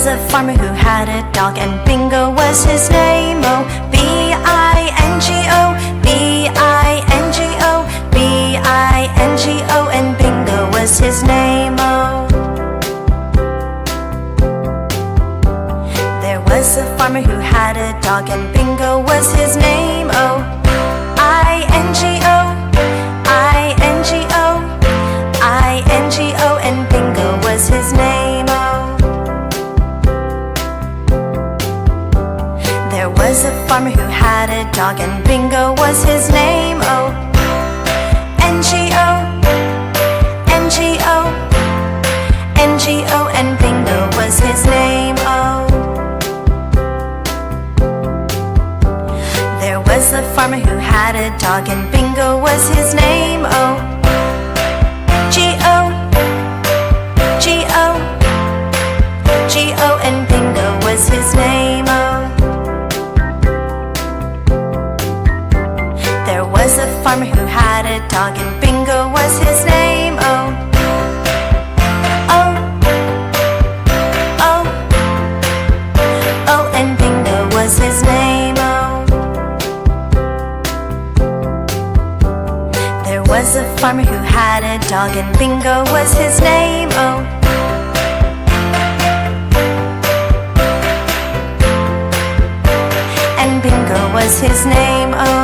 was a farmer who had a dog, and Bingo was his name. Oh, B-I-N-G-O, B-I-N-G-O, B-I-N-G-O, and Bingo was his name. Oh, there was a farmer who had a dog, and Bingo was his name. Oh, I-N-G-O, I-N-G-O, I-N-G-O, and Bingo was his name. Oh, there was a farmer who had a dog, and Bingo was his name. Oh, N-G-O, N-G-O, N-G-O, and Bingo was his name. Oh, there was a farmer who had a dog, and Bingo was his name. Oh, G-O, G-O, G-O, and Bingo was his name. Oh, there was a farmer who had a dog, and Bingo was his name. Oh, oh, oh, oh, and Bingo was his name. Oh, there was a farmer who had a dog, and Bingo was his name. Oh, and Bingo was his name. Oh.